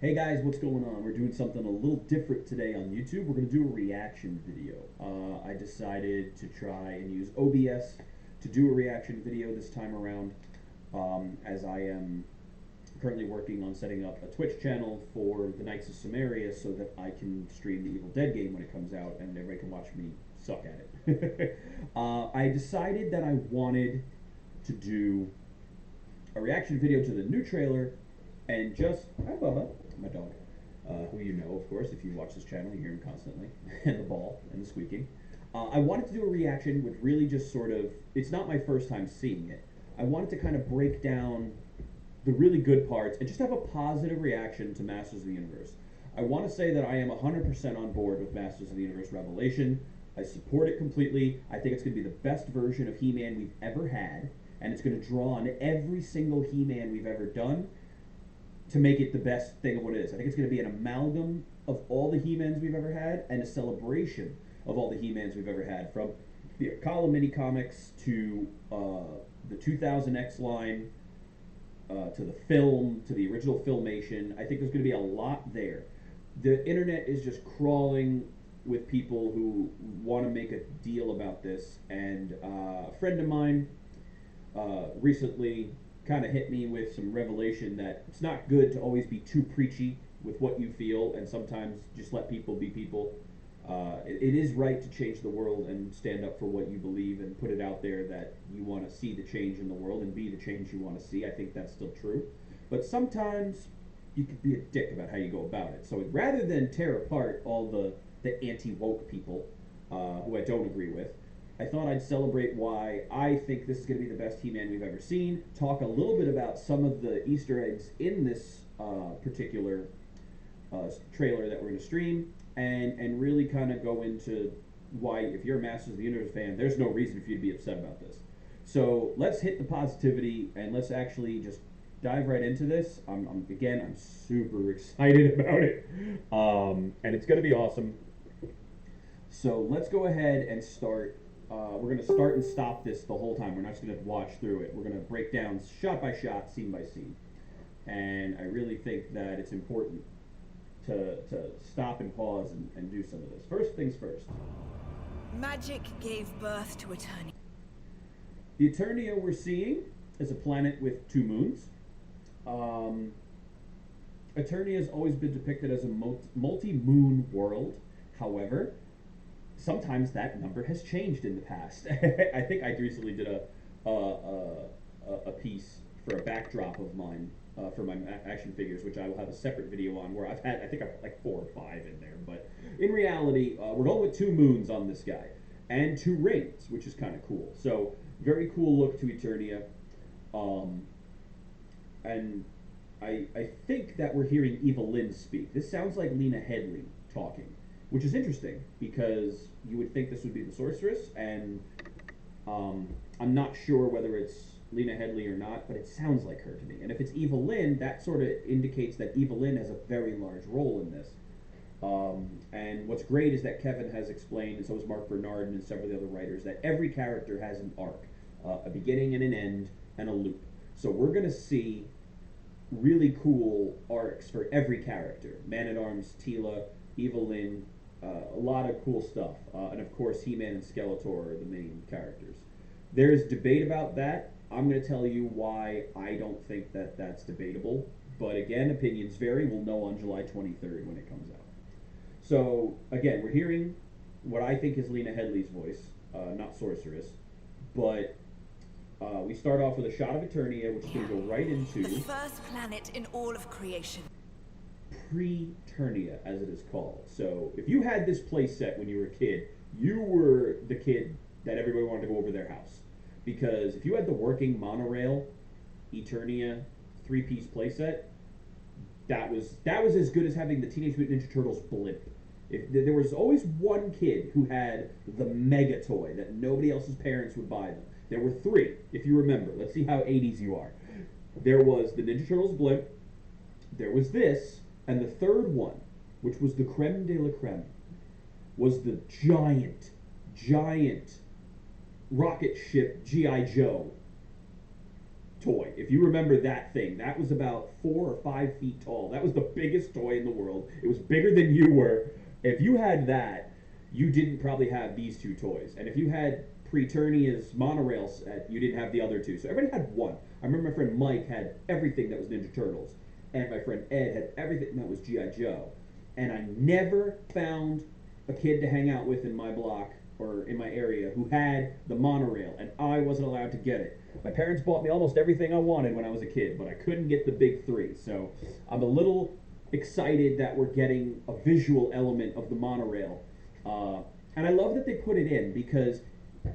Hey guys, what's going on? We're doing something a little different today on YouTube. We're going to do a reaction video. I decided to try and use OBS to do a reaction video this time around, as I am currently working on setting up a Twitch channel for the Knights of Samaria so that I can stream the Evil Dead game when it comes out and everybody can watch me suck at it. I decided that I wanted to do a reaction video to the new trailer and just, hi Bubba, my dog, who you know, of course, if you watch this channel, you hear him constantly, and the ball, and the squeaking. I wanted to do a reaction with really just sort of, it's not my first time seeing it. I wanted to kind of break down the really good parts and just have a positive reaction to Masters of the Universe. I want to say that I am 100% on board with Masters of the Universe Revelation. I support it completely. I think it's going to be the best version of He-Man we've ever had, and it's going to draw on every single He-Man we've ever done to make it the best thing of what it is. I think it's going to be an amalgam of all the He-Mans we've ever had and a celebration of all the He-Mans we've ever had, from the Akala mini comics to the 2000X line, to the film, to the original Filmation. I think there's going to be a lot there. The internet is just crawling with people who want to make a deal about this, and a friend of mine recently kind of hit me with some revelation that it's not good to always be too preachy with what you feel, and sometimes just let people be people. It is right to change the world and stand up for what you believe and put it out there that you want to see the change in the world and be the change you want to see. I think that's still true. But sometimes you could be a dick about how you go about it. So rather than tear apart all the anti-woke people who I don't agree with, I thought I'd celebrate why I think this is going to be the best He-Man we've ever seen, talk a little bit about some of the Easter eggs in this particular trailer that we're going to stream, and really kind of go into why, if you're a Masters of the Universe fan, there's no reason for you to be upset about this. So let's hit the positivity and let's actually just dive right into this. I'm super excited about it, and it's going to be awesome. So let's go ahead and start. We're going to start and stop this the whole time. We're not just going to watch through it. We're going to break down shot by shot, scene by scene. And I really think that it's important to stop and pause and do some of this. First things first. Magic gave birth to Eternia. The Eternia we're seeing is a planet with 2 moons. Eternia has always been depicted as a multi-moon world. However, sometimes that number has changed in the past. I think I recently did a piece for a backdrop of mine for my action figures, which I will have a separate video on, where I think I've like 4 or 5 in there. But in reality, we're going with 2 moons on this guy and 2 rings, which is kind of cool. So very cool look to Eternia. And I think that we're hearing Evelyn speak. This sounds like Lena Headey talking, which is interesting because you would think this would be the sorceress, and I'm not sure whether it's Lena Headey or not, but it sounds like her to me. And if it's Evelyn, that sort of indicates that Evelyn has a very large role in this. And what's great is that Kevin has explained, and so has Mark Bernard and several of the other writers, that every character has an arc, a beginning and an end, and a loop. So we're going to see really cool arcs for every character. Man-at-Arms, Tila, Evelyn, a lot of cool stuff. And of course, He-Man and Skeletor are the main characters. There's debate about that. I'm going to tell you why I don't think that that's debatable. But again, opinions vary. We'll know on July 23rd when it comes out. So again, we're hearing what I think is Lena Headey's voice, not Sorceress. But we start off with a shot of Eternia, which is going to go right into the first planet in all of creation. Pre-Ternia, as it is called. So if you had this play set when you were a kid, you were the kid that everybody wanted to go over their house. Because if you had the working monorail Eternia 3-piece playset, that was as good as having the Teenage Mutant Ninja Turtles blimp. If there was always one kid who had the mega toy that nobody else's parents would buy them. There were 3, if you remember. Let's see how 80s you are. There was the Ninja Turtles blimp. There was this, and the third one, which was the creme de la creme, was the giant rocket ship G.I. Joe toy. If you remember that thing, that was about 4 or 5 feet tall. That was the biggest toy in the world. It was bigger than you were. If you had that, you didn't probably have these two toys. And if you had Preternia's monorail set, you didn't have the other two. So everybody had one. I remember my friend Mike had everything that was Ninja Turtles. And my friend Ed had everything that was G.I. Joe. And I never found a kid to hang out with in my block or in my area who had the monorail, and I wasn't allowed to get it. My parents bought me almost everything I wanted when I was a kid, but I couldn't get the big three. So I'm a little excited that we're getting a visual element of the monorail. And I love that they put it in because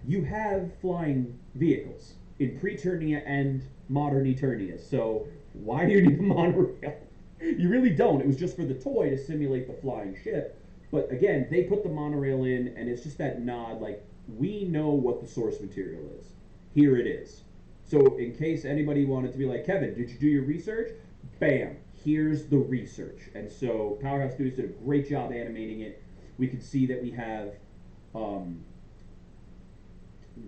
you have flying vehicles in Preternia and modern Eternia. So why do you need a monorail? You really don't. It was just for the toy to simulate the flying ship. But again, they put the monorail in, and it's just that nod, like, we know what the source material is. Here it is. So in case anybody wanted to be like, Kevin, did you do your research? Bam, here's the research. And so Powerhouse Studios did a great job animating it. We can see that we have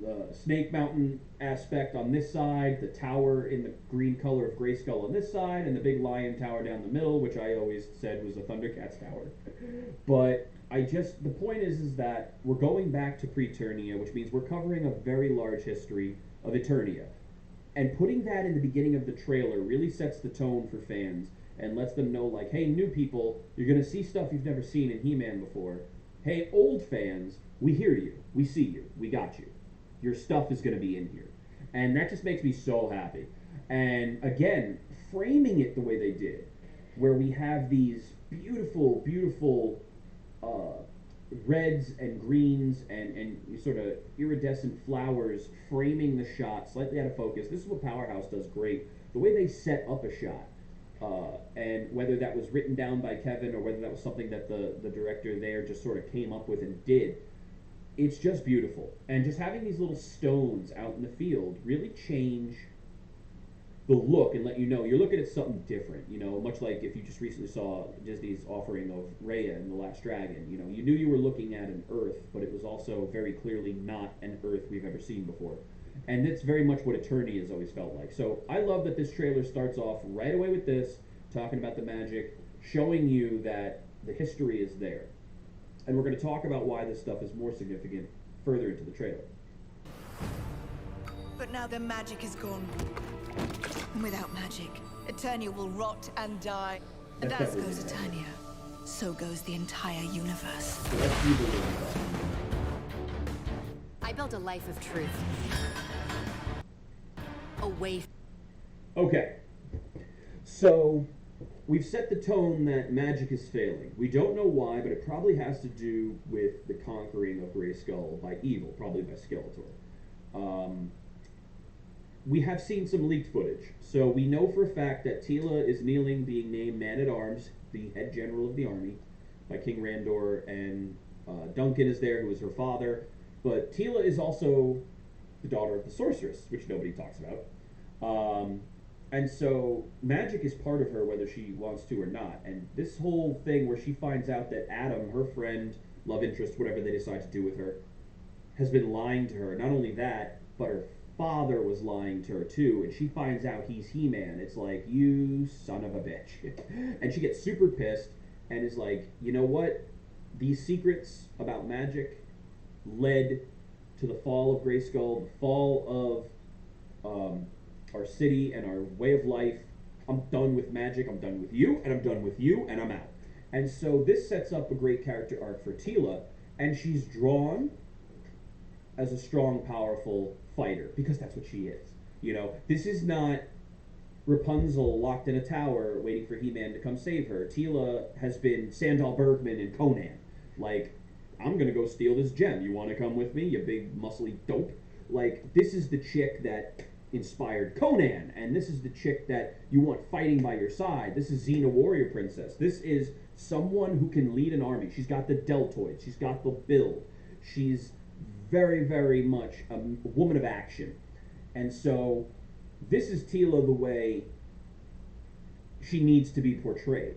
the Snake Mountain aspect on this side, the tower in the green color of Greyskull on this side, and the big lion tower down the middle, which I always said was a Thundercats tower. But the point is that we're going back to Preternia, which means we're covering a very large history of Eternia. And putting that in the beginning of the trailer really sets the tone for fans and lets them know, like, hey, new people, you're going to see stuff you've never seen in He-Man before. Hey, old fans, we hear you, we see you, we got you. Your stuff is going to be in here. And that just makes me so happy. And again, framing it the way they did, where we have these beautiful, beautiful reds and greens and sort of iridescent flowers framing the shot slightly out of focus. This is what Powerhouse does great. The way they set up a shot. And whether that was written down by Kevin or whether that was something that the director there just sort of came up with and did, it's just beautiful. And just having these little stones out in the field really change the look and let you know you're looking at something different. You know, much like if you just recently saw Disney's offering of Raya in The Last Dragon. You know, you knew you were looking at an Earth, but it was also very clearly not an Earth we've ever seen before. And that's very much what Eternia has always felt like. So I love that this trailer starts off right away with this, talking about the magic, showing you that the history is there. And we're going to talk about why this stuff is more significant further into the trailer. But now the magic is gone. And without magic, Eternia will rot and die. And as goes Eternia, so goes the entire universe. So let's see the movie. I built a life of truth. Away. Okay. So we've set the tone that magic is failing. We don't know why, but it probably has to do with the conquering of Greyskull by evil, probably by Skeletor. We have seen some leaked footage. So we know for a fact that Tila is kneeling, being named Man-at-Arms, the head general of the army, by King Randor, and Duncan is there, who is her father. But Tila is also the daughter of the sorceress, which nobody talks about. And so magic is part of her whether she wants to or not. And this whole thing where she finds out that Adam, her friend, love interest, whatever they decide to do with her, has been lying to her. Not only that, but her father was lying to her too. And she finds out he's He-Man. It's like, you son of a bitch. And she gets super pissed and is like, you know what? These secrets about magic led to the fall of Greyskull, the fall of our city and our way of life. I'm done with magic, I'm done with you, and I'm done with you, and I'm out. And so this sets up a great character arc for Tila, and she's drawn as a strong, powerful fighter, because that's what she is. You know, this is not Rapunzel locked in a tower waiting for He-Man to come save her. Tila has been Sandal Bergman in Conan. Like, I'm gonna go steal this gem. You wanna come with me, you big muscly dope? Like, this is the chick that inspired Conan, and this is the chick that you want fighting by your side. This is Xena Warrior Princess. This is someone who can lead an army. She's got the deltoids. She's got the build. She's very, very much a woman of action. And so this is Tila the way she needs to be portrayed.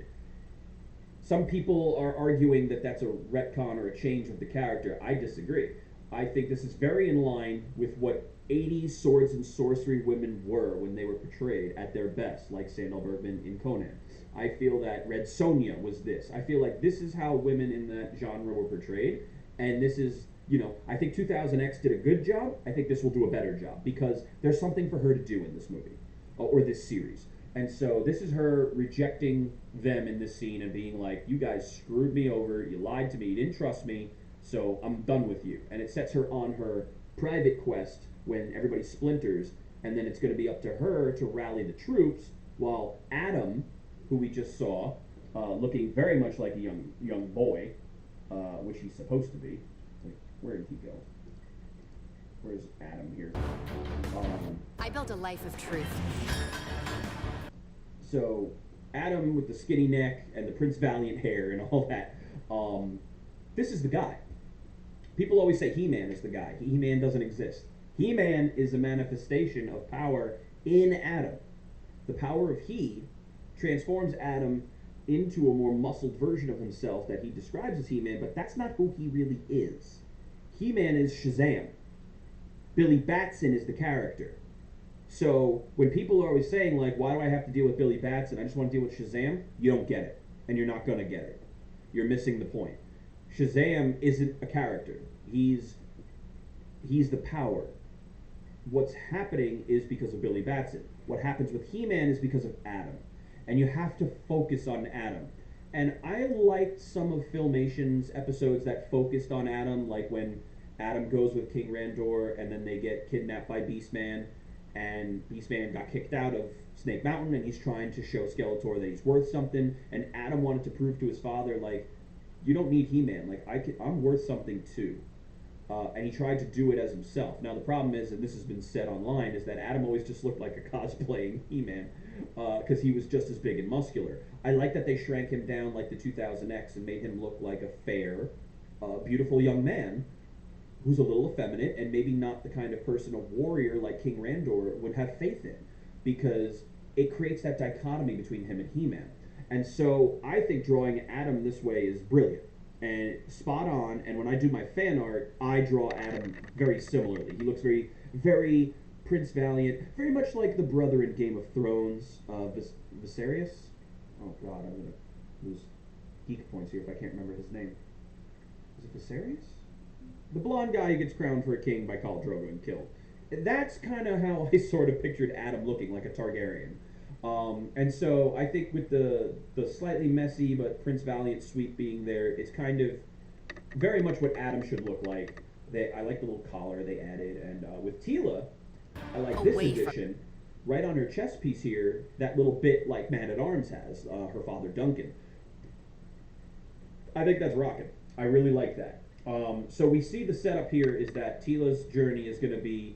Some people are arguing that that's a retcon or a change of the character. I disagree. I think this is very in line with what 80s swords and sorcery women were when they were portrayed at their best, like Sandal Bergman in Conan. I feel that Red Sonja was this. I feel like this is how women in that genre were portrayed, and this is, you know, I think 2000X did a good job. I think this will do a better job because there's something for her to do in this movie or this series. And so this is her rejecting them in this scene and being like, you guys screwed me over, you lied to me, you didn't trust me, so I'm done with you. And it sets her on her private quest when everybody splinters, and then it's going to be up to her to rally the troops, while Adam, who we just saw, looking very much like a young boy, which he's supposed to be. Wait, where did he go? Where's Adam here? I built a life of truth. So, Adam with the skinny neck and the Prince Valiant hair and all that, this is the guy. People always say He-Man is the guy. He-Man doesn't exist. He-Man is a manifestation of power in Adam. The power of He transforms Adam into a more muscled version of himself that he describes as He-Man, but that's not who he really is. He-Man is Shazam. Billy Batson is the character. So when people are always saying, like, why do I have to deal with Billy Batson? I just want to deal with Shazam. You don't get it. And you're not going to get it. You're missing the point. Shazam isn't a character. He's the power. What's happening is because of Billy Batson. What happens with He-Man is because of Adam. And you have to focus on Adam. And I liked some of Filmation's episodes that focused on Adam, like when Adam goes with King Randor and then they get kidnapped by Beastman, and Beastman got kicked out of Snake Mountain, and he's trying to show Skeletor that he's worth something, and Adam wanted to prove to his father, like, you don't need He-Man, like, I'm worth something too. And he tried to do it as himself. Now the problem is, and this has been said online, is that Adam always just looked like a cosplaying He-Man, because he was just as big and muscular. I like that they shrank him down like the 2000X and made him look like a fair, beautiful young man who's a little effeminate and maybe not the kind of person, a warrior like King Randor would have faith in, because it creates that dichotomy between him and He-Man. And so I think drawing Adam this way is brilliant and spot on. And when I do my fan art, I draw Adam very similarly. He looks very, very Prince Valiant, very much like the brother in Game of Thrones, Viserys. Oh God, I'm gonna lose geek points here if I can't remember his name. Is it Viserys? The blonde guy who gets crowned for a king by Khal Drogo and killed. That's kind of how I sort of pictured Adam looking, like a Targaryen. And so I think with the slightly messy but Prince Valiant sweep being there, it's kind of very much what Adam should look like. I like the little collar they added, and with Tila, I like this addition. Right on her chest piece here, that little bit like Man-at-Arms has, her father Duncan. I think that's rocking. I really like that. So we see the setup here is that Tila's journey is going to be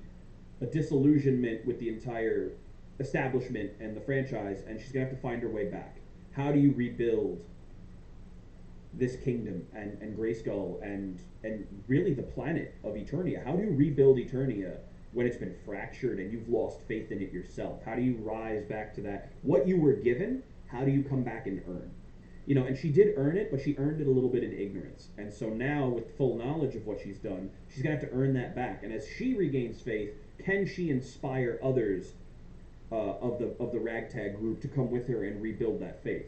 a disillusionment with the entire establishment and the franchise, and she's going to have to find her way back. How do you rebuild this kingdom and Greyskull and really the planet of Eternia? How do you rebuild Eternia when it's been fractured and you've lost faith in it yourself? How do you rise back to that? What you were given, how do you come back and earn? You know, and she did earn it, but she earned it a little bit in ignorance. And so now, with full knowledge of what she's done, she's going to have to earn that back. And as she regains faith, can she inspire others of the ragtag group to come with her and rebuild that faith?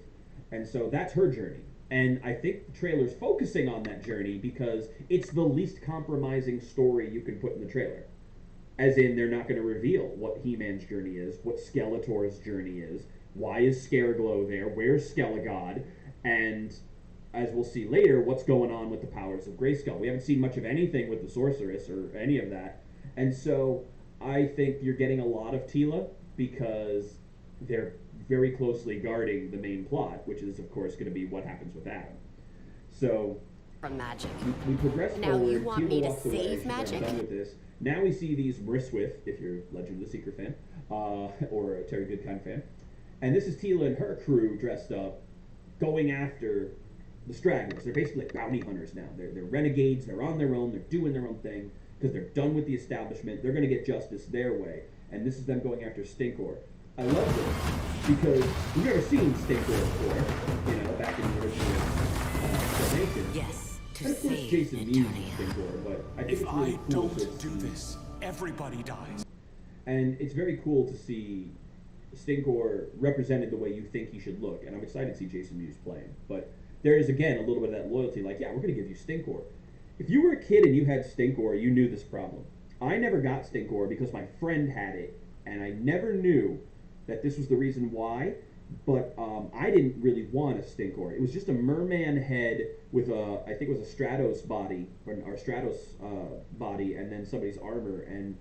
And so that's her journey. And I think the trailer's focusing on that journey because it's the least compromising story you can put in the trailer. As in, they're not going to reveal what He-Man's journey is, what Skeletor's journey is, why is Scareglow there, where's Skelegod, and as we'll see later, what's going on with the powers of Greyskull. We haven't seen much of anything with the Sorceress or any of that. And so I think you're getting a lot of Tila because they're very closely guarding the main plot, which is, of course, going to be what happens with Adam. So From magic. we progress Now forward. you want Tila me to walks away. save She's magic? done with this. Now we see these Mriswith, if you're Legend of the Seeker fan, or a Terry Goodkind fan. And this is Tila and her crew dressed up, going after the stragglers. They're basically like bounty hunters now. They're renegades. They're on their own. They're doing their own thing because they're done with the establishment. They're going to get justice their way. And this is them going after Stinkor. I love this because we've never seen Stinkor before, you know, back in the original Filmation. Yes, to And of course, save Jason Mewes is Eternia. Stinkor, but I think If it's really I cool don't to do see this, everybody dies. And it's very cool to see Stinkor represented the way you think he should look, and I'm excited to see Jason Mewes playing. But there is, again, a little bit of that loyalty, like, yeah, we're going to give you Stinkor. If you were a kid and you had Stinkor, you knew this problem. I never got Stinkor because my friend had it, and I never knew that this was the reason why, but I didn't really want a Stinkor. It was just a merman head with a, I think it was a Stratos body, or Stratos body, and then somebody's armor, and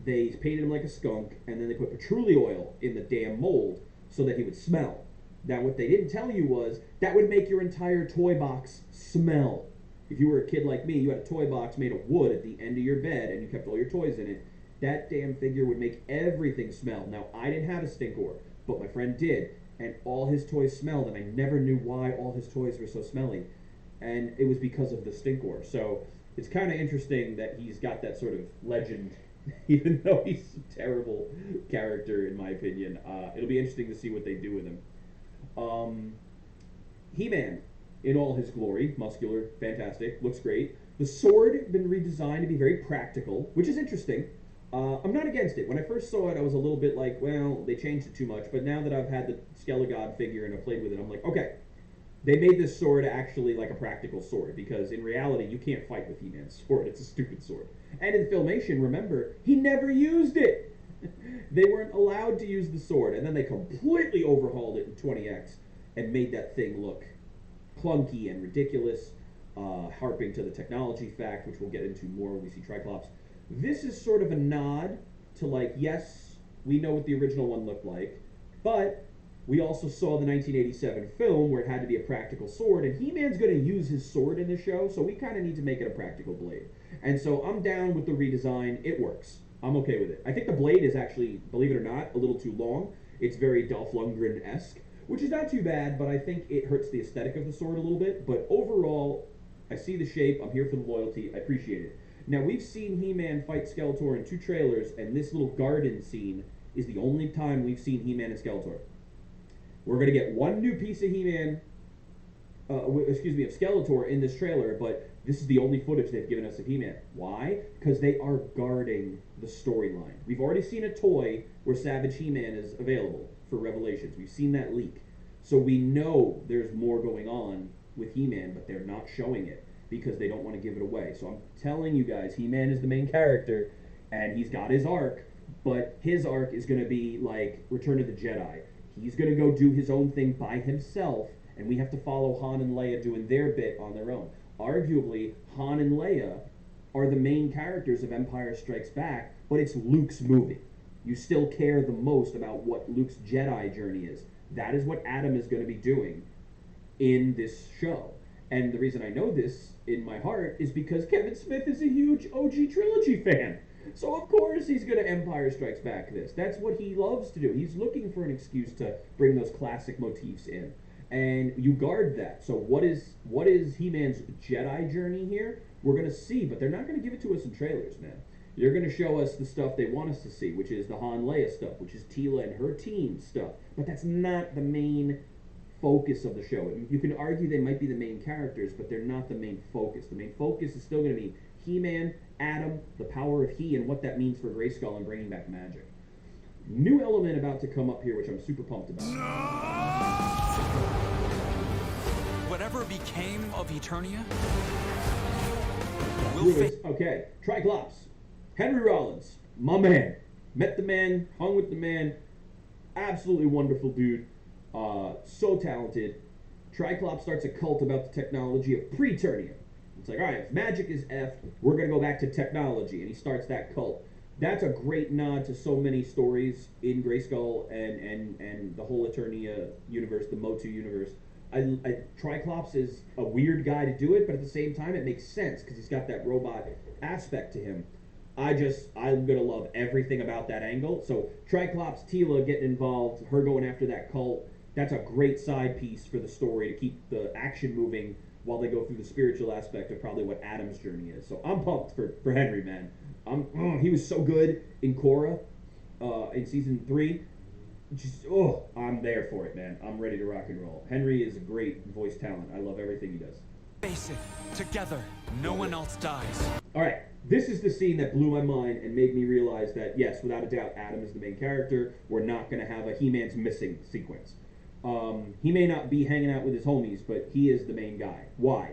they painted him like a skunk, and then they put patchouli oil in the damn mold so that he would smell. Now, what they didn't tell you was that would make your entire toy box smell. If you were a kid like me, you had a toy box made of wood at the end of your bed, and you kept all your toys in it, that damn figure would make everything smell. Now, I didn't have a Stinkor, but my friend did, and all his toys smelled, and I never knew why all his toys were so smelly. And it was because of the Stinkor. So it's kind of interesting that he's got that sort of legend, even though he's a terrible character, in my opinion. It'll be interesting to see what they do with him. He-Man, in all his glory, muscular, fantastic, looks great. The sword been redesigned to be very practical, which is interesting. I'm not against it. When I first saw it, I was a little bit like, well, they changed it too much. But now that I've had the Skelegod figure and I've played with it, I'm like, okay, they made this sword actually like a practical sword, because in reality, you can't fight with He-Man's sword. It's a stupid sword. And in Filmation, remember, he never used it. They weren't allowed to use the sword, and then they completely overhauled it in 20X and made that thing look clunky and ridiculous, harping to the technology fact, which we'll get into more when we see Triclops. This is sort of a nod to, like, yes, we know what the original one looked like, but we also saw the 1987 film where it had to be a practical sword, and He-Man's going to use his sword in the show, so we kind of need to make it a practical blade. And so I'm down with the redesign. It works. I'm okay with it. I think the blade is actually, believe it or not, a little too long. It's very Dolph Lundgren-esque, which is not too bad, but I think it hurts the aesthetic of the sword a little bit. But overall, I see the shape. I'm here for the loyalty. I appreciate it. Now, we've seen He-Man fight Skeletor in 2 trailers, and this little garden scene is the only time we've seen He-Man and Skeletor. We're going to get one new piece of He-Man, of Skeletor in this trailer, but this is the only footage they've given us of He-Man. Why? Because they are guarding the storyline. We've already seen a toy where Savage He-Man is available for Revelations. We've seen that leak. So we know there's more going on with He-Man, but they're not showing it because they don't want to give it away. So I'm telling you guys, He-Man is the main character, and he's got his arc, but his arc is going to be like Return of the Jedi. He's going to go do his own thing by himself, and we have to follow Han and Leia doing their bit on their own. Arguably, Han and Leia are the main characters of Empire Strikes Back, but it's Luke's movie. You still care the most about what Luke's Jedi journey is. That is what Adam is going to be doing in this show. And the reason I know this in my heart is because Kevin Smith is a huge OG trilogy fan. So of course he's going to Empire Strikes Back this. That's what he loves to do. He's looking for an excuse to bring those classic motifs in. And you guard that. So what is He-Man's Jedi journey here? We're going to see, but they're not going to give it to us in trailers, man. They're going to show us the stuff they want us to see, which is the Han Leia stuff, which is Tila and her team stuff. But that's not the main focus of the show. You can argue they might be the main characters, but they're not the main focus. The main focus is still going to be He-Man, Adam, the power of he, and what that means for Greyskull and bringing back magic. New element about to come up here, which I'm super pumped about. Whatever became of Eternia? Okay, Triclops. Henry Rollins, my man. Met the man, hung with the man. Absolutely wonderful dude. So talented. Triclops starts a cult about the technology of pre-Eternia. It's like, all right, if magic is F, we're going to go back to technology. And he starts that cult. That's a great nod to so many stories in Greyskull and the whole Eternia universe, the MOTU universe. Triclops is a weird guy to do it, but at the same time, it makes sense because he's got that robot aspect to him. I'm going to love everything about that angle. So Triclops, Tila getting involved, her going after that cult, that's a great side piece for the story to keep the action moving while they go through the spiritual aspect of probably what Adam's journey is. So I'm pumped for Henry, man. He was so good in Korra in season 3. I'm there for it, man. I'm ready to rock and roll. Henry is a great voice talent. I love everything he does. Face it, together, no one else dies. All right, this is the scene that blew my mind and made me realize that, yes, without a doubt, Adam is the main character. We're not going to have a He-Man's missing sequence. He may not be hanging out with his homies, but he is the main guy. Why?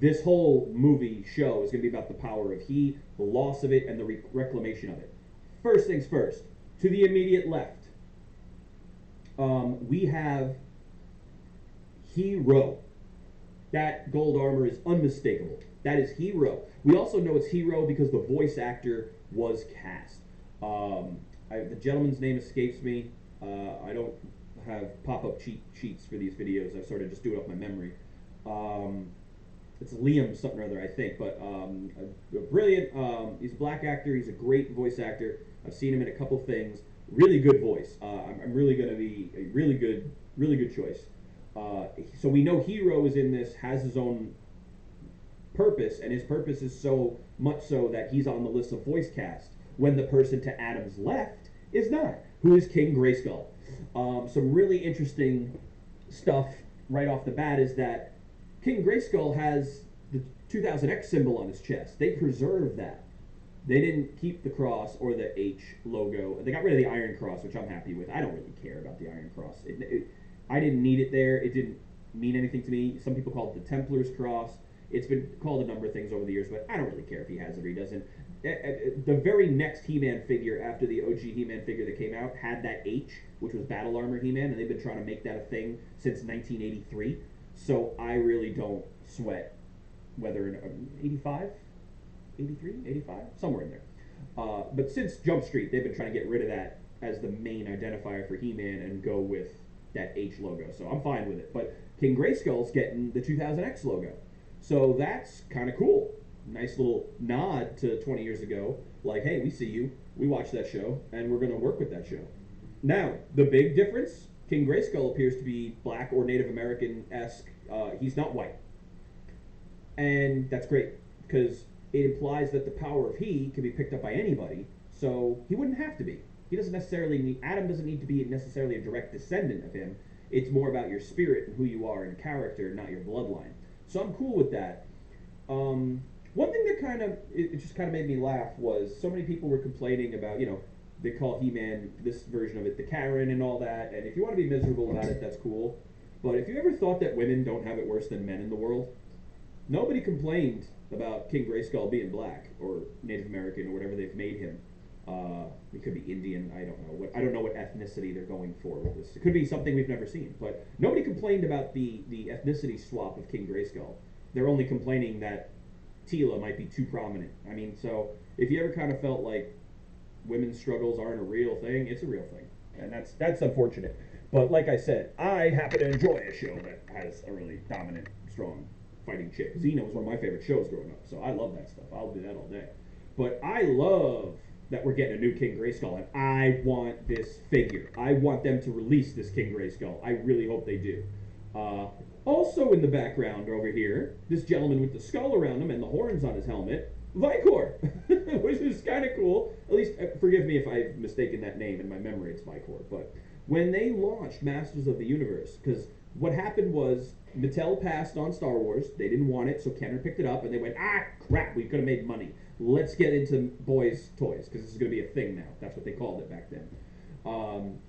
This whole movie show is going to be about the power of He, the loss of it, and the reclamation of it. First things first, to the immediate left, we have Hero. That gold armor is unmistakable. That is Hero. We also know it's Hero because the voice actor was cast. The gentleman's name escapes me. I don't have pop-up cheat sheets for these videos. I sort of just do it off my memory. It's Liam something or other, I think. But brilliant. He's a black actor. He's a great voice actor. I've seen him in a couple things. Really good voice. I'm really going to be a really good choice. So we know Hero is in this, has his own purpose, and his purpose is so much so that he's on the list of voice cast, when the person to Adam's left is not, who is King Greyskull. Some really interesting stuff right off the bat is that King Greyskull has the 2000X symbol on his chest. They preserved that. They didn't keep the cross or the H logo. They got rid of the Iron Cross, which I'm happy with. I don't really care about the Iron Cross. I didn't need it there. It didn't mean anything to me. Some people call it the Templar's Cross. It's been called a number of things over the years, but I don't really care if he has it or he doesn't. The very next He-Man figure after the OG He-Man figure that came out had that H, which was Battle Armor He-Man, and they've been trying to make that a thing since 1983. So I really don't sweat whether 85, 83, 85, somewhere in there. But since Jump Street, they've been trying to get rid of that as the main identifier for He-Man and go with that H logo. So I'm fine with it. But King Greyskull's getting the 2000X logo. So that's kind of cool. Nice little nod to 20 years ago. Like, hey, we see you. We watched that show, and we're going to work with that show. Now, the big difference, King Greyskull appears to be black or Native American-esque. He's not white. And that's great, because it implies that the power of He can be picked up by anybody, so he wouldn't have to be. He doesn't necessarily need, Adam doesn't need to be necessarily a direct descendant of him. It's more about your spirit and who you are and character, not your bloodline. So I'm cool with that. One thing that kind of, it just kind of made me laugh was so many people were complaining about, you know, they call He-Man, this version of it, the Karen and all that, and if you want to be miserable about it, that's cool. But if you ever thought that women don't have it worse than men in the world, nobody complained about King Greyskull being black or Native American or whatever they've made him. It could be Indian. I don't know what ethnicity they're going for with this. It could be something we've never seen. But nobody complained about the ethnicity swap of King Greyskull. They're only complaining that Tila might be too prominent. I mean, so if you ever kind of felt like women's struggles aren't a real thing, it's a real thing, and that's unfortunate. But like I said, I happen to enjoy a show that has a really dominant, strong fighting chick. Xena was one of my favorite shows growing up, so I love that stuff. I'll do that all day. But I love that we're getting a new King Greyskull, and I want this figure. I want them to release this King Greyskull. I really hope they do. Also in the background over here, this gentleman with the skull around him and the horns on his helmet, Vicor, which is kind of cool. At least, forgive me if I've mistaken that name in my memory, it's Vicor. But when they launched Masters of the Universe, because what happened was Mattel passed on Star Wars. They didn't want it, so Kenner picked it up, and they went, crap, we could have made money. Let's get into boys' toys, because this is going to be a thing now. That's what they called it back then.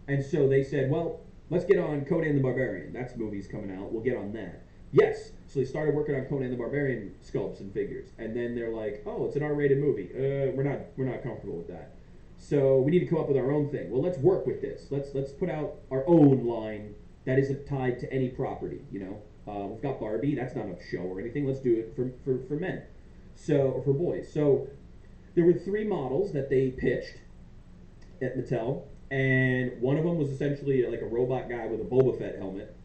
And so they said, well, let's get on Conan the Barbarian. That's movies coming out. We'll get on that. Yes. So they started working on Conan the Barbarian sculpts and figures. And then they're like, oh, it's an R-rated movie. We're not comfortable with that. So we need to come up with our own thing. Well, let's work with this. Let's put out our own line that isn't tied to any property, you know. We've got Barbie. That's not a show or anything. Let's do it for men. Or for boys. So there were 3 models that they pitched at Mattel. And one of them was essentially like a robot guy with a Boba Fett helmet.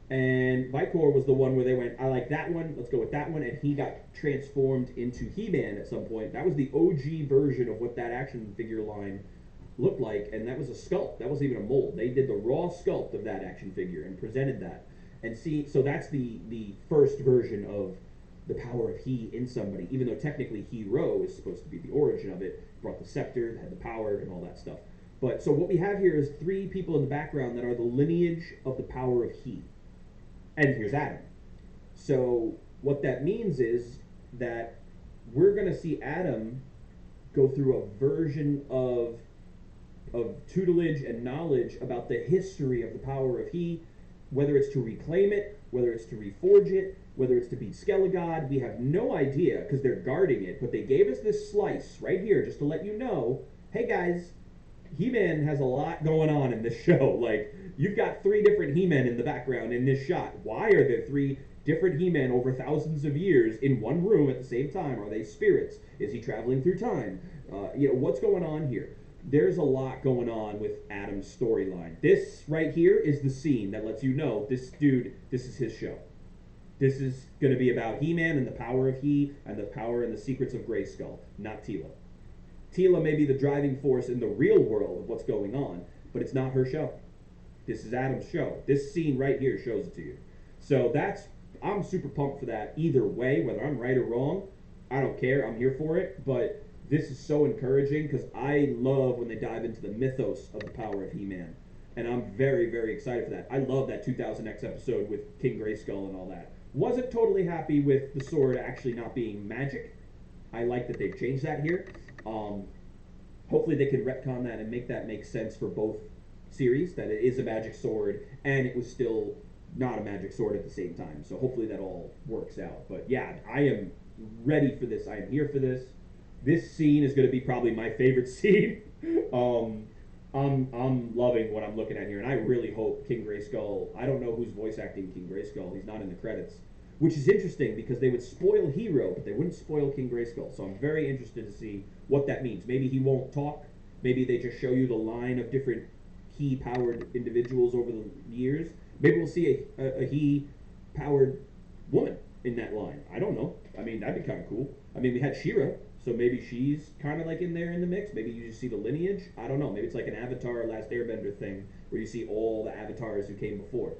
And Vicor was the one where they went, I like that one, let's go with that one. And he got transformed into He-Man at some point. That was the OG version of what that action figure line looked like. And that was a sculpt. That wasn't even a mold. They did the raw sculpt of that action figure and presented that. And see, so that's the first version of the power of He in somebody. Even though technically Hero is supposed to be the origin of it. Brought the scepter, had the power, and all that stuff. But so what we have here is 3 people in the background that are the lineage of the power of He. And here's Adam. So What that means is that we're going to see Adam go through a version of tutelage and knowledge about the history of the power of He, whether it's to reclaim it, whether it's to reforge it, whether it's to beat Skelegod. We have no idea because they're guarding it, but they gave us this slice right here just to let you know, hey guys, He-Man has a lot going on in this show. Like, you've got 3 different He-Men in the background in this shot. Why are there 3 different He-Men over thousands of years in one room at the same time? Are they spirits? Is he traveling through time? What's going on here? There's a lot going on with Adam's storyline. This right here is the scene that lets you know this dude, this is his show. This is going to be about He-Man and the power of He and the power and the secrets of Greyskull, not Tila. Tila may be the driving force in the real world of what's going on, but it's not her show. This is Adam's show. This scene right here shows it to you. So I'm super pumped for that either way, whether I'm right or wrong. I don't care. I'm here for it. But this is so encouraging because I love when they dive into the mythos of the power of He-Man. And I'm very, very excited for that. I love that 2000X episode with King Greyskull and all that. Wasn't totally happy with the sword actually not being magic. I like that they've changed that here. Hopefully they can retcon that and make that make sense for both series, that it is a magic sword and it was still not a magic sword at the same time. So hopefully that all works out. But yeah, I am ready for this. I am here for this. This scene is going to be probably my favorite scene. I'm loving what I'm looking at here, and I really hope King Greyskull. I don't know who's voice acting King Greyskull. He's not in the credits, which is interesting because they would spoil Hero, but they wouldn't spoil King Greyskull. So I'm very interested to see what that means. Maybe he won't talk. Maybe they just show you the line of different He-powered individuals over the years. Maybe we'll see a He-powered woman in that line. I don't know. I mean, that'd be kind of cool. I mean, we had She-Ra, so maybe she's kind of like in there in the mix. Maybe you just see the lineage. I don't know. Maybe it's like an Avatar Last Airbender thing where you see all the avatars who came before.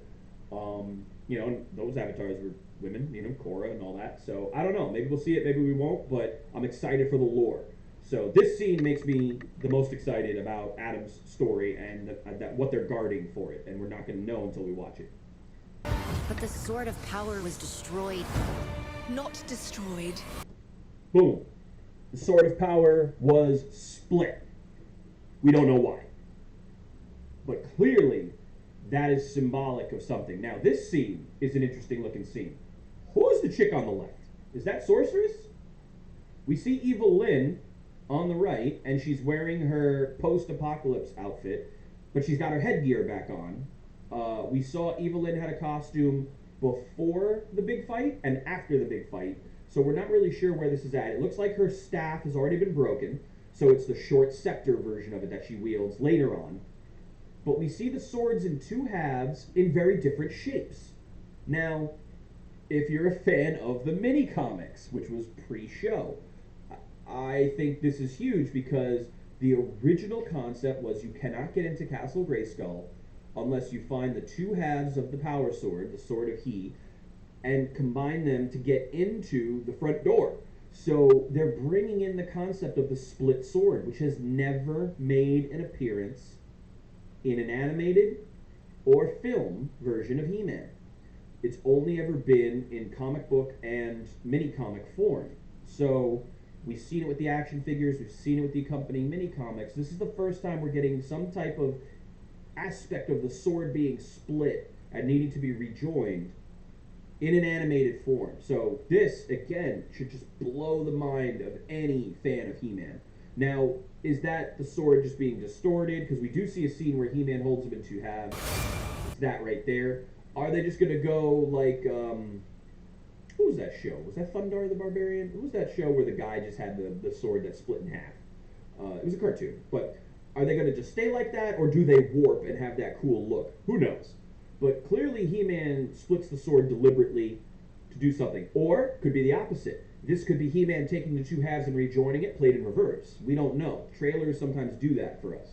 And those avatars were women, Korra and all that. So I don't know. Maybe we'll see it. Maybe we won't. But I'm excited for the lore. So this scene makes me the most excited about Adam's story and that what they're guarding for it. And we're not going to know until we watch it. But the Sword of Power was destroyed. Not destroyed. Boom. The Sword of Power was split. We don't know why. But clearly, that is symbolic of something. Now, this scene is an interesting looking scene. Who's the chick on the left? Is that Sorceress? We see Evil Lyn on the right, and she's wearing her post-apocalypse outfit, but she's got her headgear back on. We saw Evil Lyn had a costume before the big fight and after the big fight, so we're not really sure where this is at. It looks like her staff has already been broken, so it's the short scepter version of it that she wields later on. But we see the swords in 2 halves in very different shapes. Now, if you're a fan of the mini-comics, which was pre-show, I think this is huge because the original concept was you cannot get into Castle Greyskull unless you find the 2 halves of the power sword, the Sword of He, and combine them to get into the front door. So they're bringing in the concept of the split sword, which has never made an appearance in an animated or film version of He-Man. It's only ever been in comic book and mini-comic form. So we've seen it with the action figures, we've seen it with the accompanying mini-comics. This is the first time we're getting some type of aspect of the sword being split and needing to be rejoined in an animated form. So this, again, should just blow the mind of any fan of He-Man. Now, is that the sword just being distorted? Because we do see a scene where He-Man holds him in 2 halves. It's that right there. Are they just going to go like, who was that show? Was that Thundar the Barbarian? Who was that show where the guy just had the sword that split in half? It was a cartoon. But are they going to just stay like that, or do they warp and have that cool look? Who knows? But clearly He-Man splits the sword deliberately to do something. Or could be the opposite. This could be He-Man taking the 2 halves and rejoining it, played in reverse. We don't know. Trailers sometimes do that for us.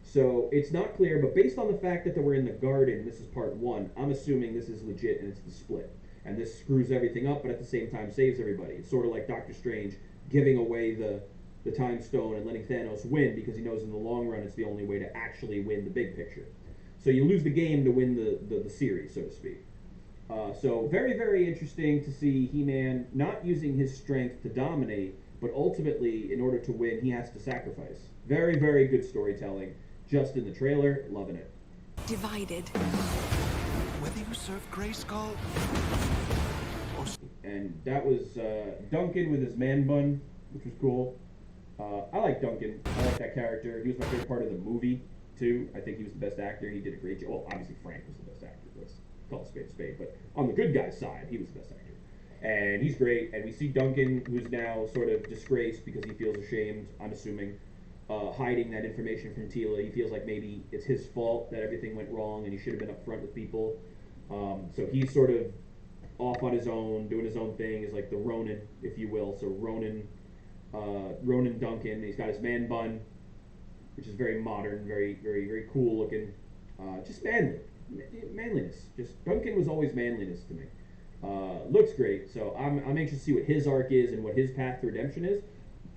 So it's not clear, but based on the fact that we're in the garden, this is part 1, I'm assuming this is legit and it's the split. And this screws everything up, but at the same time saves everybody. It's sort of like Doctor Strange giving away the Time Stone and letting Thanos win because he knows in the long run it's the only way to actually win the big picture. So you lose the game to win the series, so to speak. So very, very interesting to see He-Man not using his strength to dominate, but ultimately, in order to win, he has to sacrifice. Very, very good storytelling. Just in the trailer, loving it. Divided. Whether you serve Greyskull or... And that was Duncan with his man bun, which was cool. I like Duncan. I like that character. He was my favorite part of the movie, too. I think he was the best actor. He did a great job. Well, obviously Frank was the best actor. Let's call a spade a spade. But on the good guy's side, he was the best actor. And he's great. And we see Duncan, who's now sort of disgraced because he feels ashamed, I'm assuming, hiding that information from Tila. He feels like maybe it's his fault that everything went wrong and he should have been upfront with people. So he's sort of off on his own, doing his own thing, is like the Ronin, if you will. So Ronin Duncan. He's got his man bun, which is very modern, very, very, very cool looking. Just manliness. Just Duncan was always manliness to me. Looks great. So I'm anxious to see what his arc is and what his path to redemption is.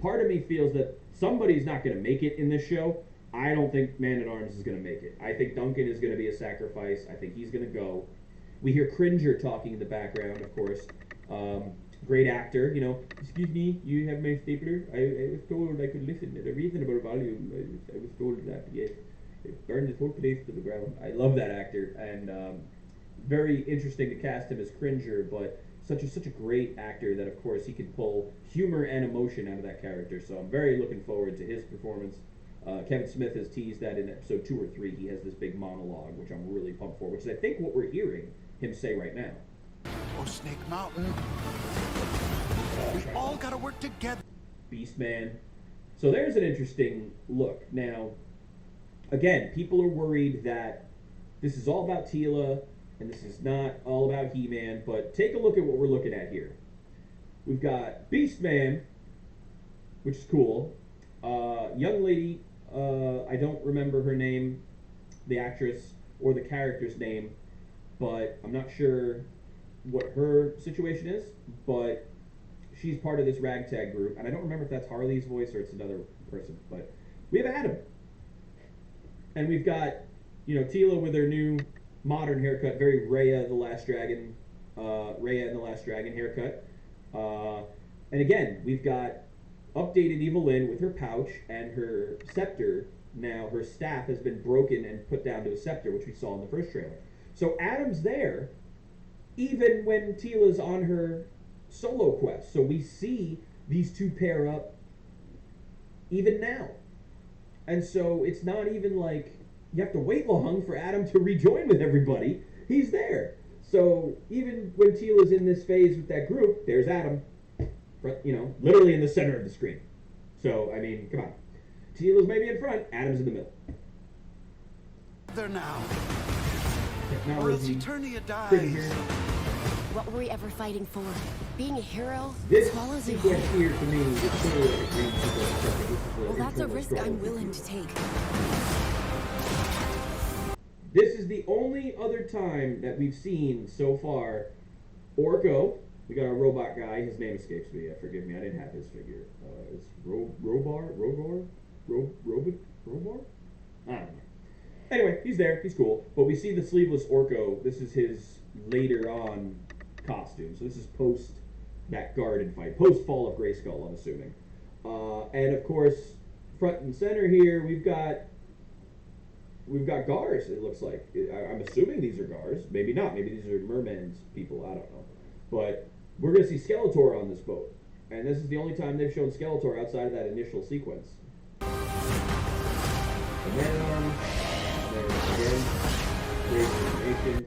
Part of me feels that somebody's not going to make it in this show. I don't think Man-at-Arms is going to make it. I think Duncan is going to be a sacrifice. I think he's going to go. We hear Cringer talking in the background, of course. Great actor, you know. Excuse me, you have my stapler? I was told I could listen at a reasonable volume. I was told that, yes. It burned this whole place to the ground. I love that actor, and very interesting to cast him as Cringer, but such a great actor that, of course, he can pull humor and emotion out of that character. So I'm very looking forward to his performance. Kevin Smith has teased that in episode 2 or 3, he has this big monologue, which I'm really pumped for, which is, I think, what we're hearing him say right now. Or Snake Mountain. We all gotta work together. Beastman. So there's an interesting look. Now, again, people are worried that this is all about Tila, and this is not all about He-Man, but take a look at what we're looking at here. We've got Beastman, which is cool. Young lady, I don't remember her name, the actress, or the character's name, but I'm not sure what her situation is, but she's part of this ragtag group, and I don't remember if that's Harley's voice or it's another person, but we have Adam. And we've got, you know, Tila with her new modern haircut, very Raya the Last Dragon, Raya and the Last Dragon haircut. And again, we've got updated Evelyn with her pouch and her scepter. Now her staff has been broken and put down to a scepter, which we saw in the first trailer. So Adam's there, even when Tila's on her solo quest. So we see these two pair up even now. And so it's not even like you have to wait long for Adam to rejoin with everybody. He's there. So even when Tila's in this phase with that group, there's Adam, you know, literally in the center of the screen. So, I mean, come on. Tila's maybe in front, Adam's in the middle. There now. Technology. Or else Eternia dies. Pretty here. What were we ever fighting for? Being a hero This swallows you sequence whole. here to me is clearly like a green sequence. Well, that's a risk I'm willing to take. This is the only other time that we've seen so far Orko. We got our robot guy. His name escapes me. Forgive me. I didn't have his figure. It's Robar? I don't know. Anyway, he's there. He's cool. But we see the sleeveless Orko. This is his later on costume. So this is post that garden fight. Post Fall of Greyskull, I'm assuming. And of course, front and center here, we've got Gars, it looks like. I'm assuming these are Gars. Maybe not. Maybe these are mermen's people. I don't know. But we're going to see Skeletor on this boat. And this is the only time they've shown Skeletor outside of that initial sequence. The Man-at-Arms. There's again, great animation.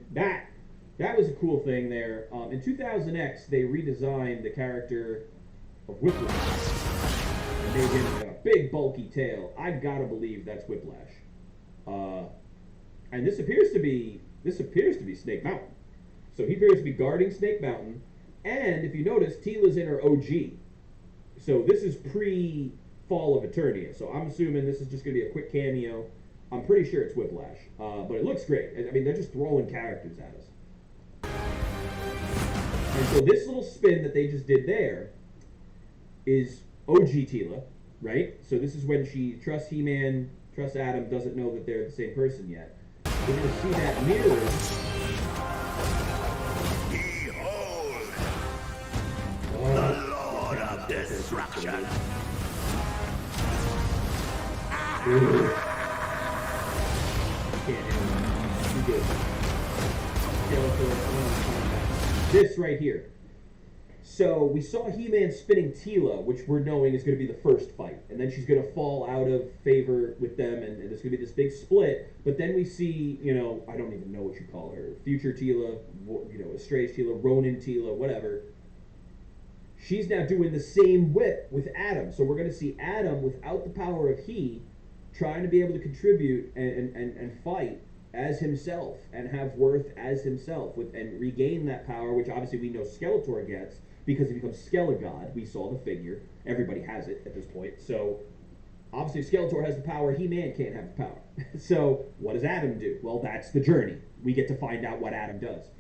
That was a cool thing there. In 2000X, they redesigned the character of Whiplash. And made him a big, bulky tail. I gotta believe that's Whiplash. And this appears to be Snake Mountain. So he appears to be guarding Snake Mountain, and if you notice, Tila's in her OG. So this is pre-Fall of Eternia. So I'm assuming this is just going to be a quick cameo. I'm pretty sure it's Whiplash, but it looks great. I mean, they're just throwing characters at us. And so this little spin that they just did there is OG Tila, right? So this is when she trusts He-Man, trusts Adam, doesn't know that they're the same person yet. We're going to see that mirrored destruction. Can't handle it. Too good. Skeletor. This right here. So we saw He-Man spinning Tila, which we're knowing is going to be the first fight, and then she's going to fall out of favor with them, and there's going to be this big split. But then we see, you know, I don't even know what you call her, future Tila, you know, estranged Tila, Ronin Tila, whatever. She's now doing the same whip with Adam, so we're going to see Adam without the power of He, trying to be able to contribute and fight as himself and have worth as himself and regain that power, which obviously we know Skeletor gets because he becomes Skelegod. We saw the figure. Everybody has it at this point. So obviously if Skeletor has the power, He-Man can't have the power. So what does Adam do? Well, that's the journey. We get to find out what Adam does.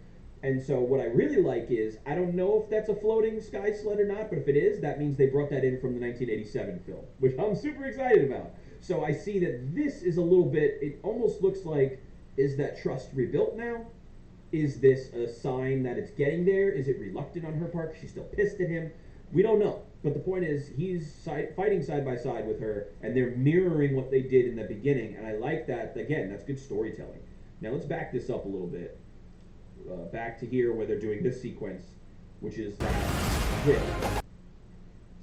And so what I really like is, I don't know if that's a floating sky sled or not, but if it is, that means they brought that in from the 1987 film, which I'm super excited about. So I see that this is a little bit, it almost looks like, is that trust rebuilt now? Is this a sign that it's getting there? Is it reluctant on her part? She's still pissed at him? We don't know. But the point is, he's fighting side by side with her, and they're mirroring what they did in the beginning, and I like that. Again, that's good storytelling. Now let's back this up a little bit. Back to here where they're doing this sequence, which is that whip.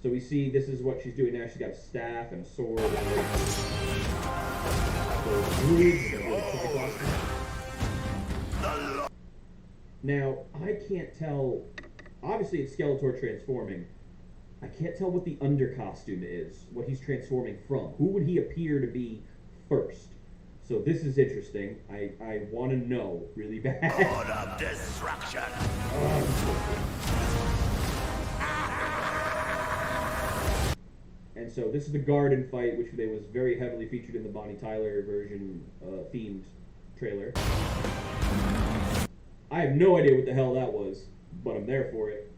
So we see this is what she's doing now. She's got a staff and a sword. Now, I can't tell. Obviously, it's Skeletor transforming. I can't tell what the under costume is, what he's transforming from. Who would he appear to be first? So this is interesting. I want to know really bad. Lord of destruction. And so this is the garden fight, which was very heavily featured in the Bonnie Tyler version themed trailer. I have no idea what the hell that was, but I'm there for it.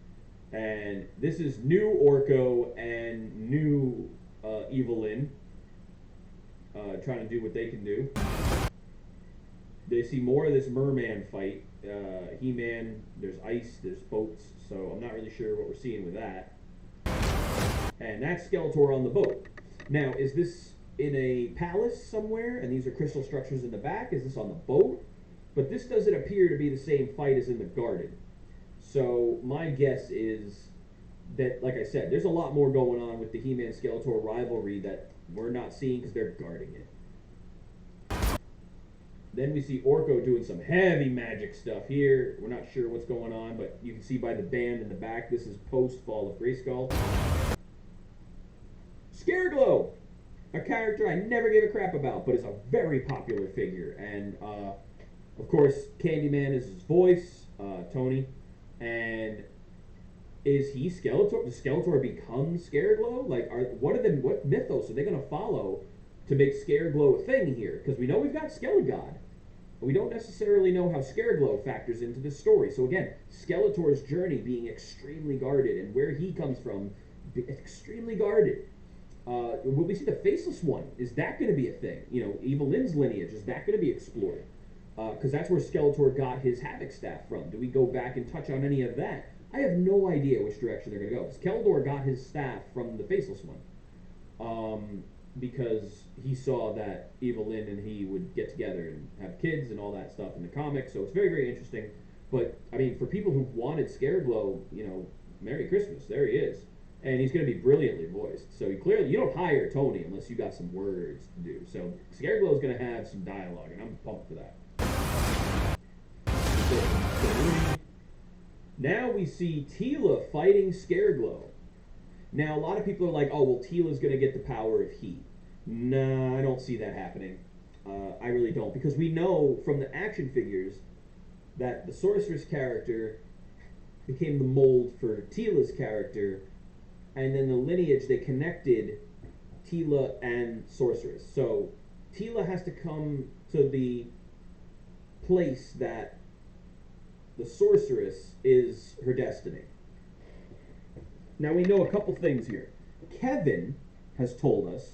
And this is new Orko and new Evelyn trying to do what they can do. They see more of this merman fight. He-Man, there's ice, there's boats, so I'm not really sure what we're seeing with that. And that's Skeletor on the boat. Now, is this in a palace somewhere, and these are crystal structures in the back? Is this on the boat? But this doesn't appear to be the same fight as in the garden. So my guess is that, like I said, there's a lot more going on with the He-Man Skeletor rivalry that we're not seeing because they're guarding it. Then we see Orko doing some heavy magic stuff here. We're not sure what's going on, but you can see by the band in the back, this is post-Fall of Greyskull. Scareglow! A character I never gave a crap about, but is a very popular figure. And, of course, Candyman is his voice, Tony. And is he Skeletor? Does Skeletor become Scareglow? Like, what mythos are they going to follow to make Scareglow a thing here? Because we know we've got Skelegod. But we don't necessarily know how Scareglow factors into this story. So again, Skeletor's journey being extremely guarded, and where he comes from, extremely guarded. Will we see the Faceless One? Is that going to be a thing? You know, Evelyn's lineage, is that going to be explored? Because that's where Skeletor got his Havoc staff from. Do we go back and touch on any of that? I have no idea which direction they're going to go. Skeletor got his staff from the Faceless One. Because he saw that Evelyn and he would get together and have kids and all that stuff in the comics. So it's very, very interesting. But, I mean, for people who wanted Scareglow, you know, Merry Christmas. There he is. And he's going to be brilliantly voiced. So you don't hire Tony unless you got some words to do. So Scareglow is going to have some dialogue, and I'm pumped for that. Now we see Tila fighting Scareglow. Now, a lot of people are like, oh, well, Tila's going to get the power of heat. Nah, I don't see that happening. I really don't. Because we know from the action figures that the Sorceress character became the mold for Tila's character. And then the lineage, they connected Tila and Sorceress. So Tila has to come to the place that the Sorceress is her destiny. Now we know a couple things here. Kevin has told us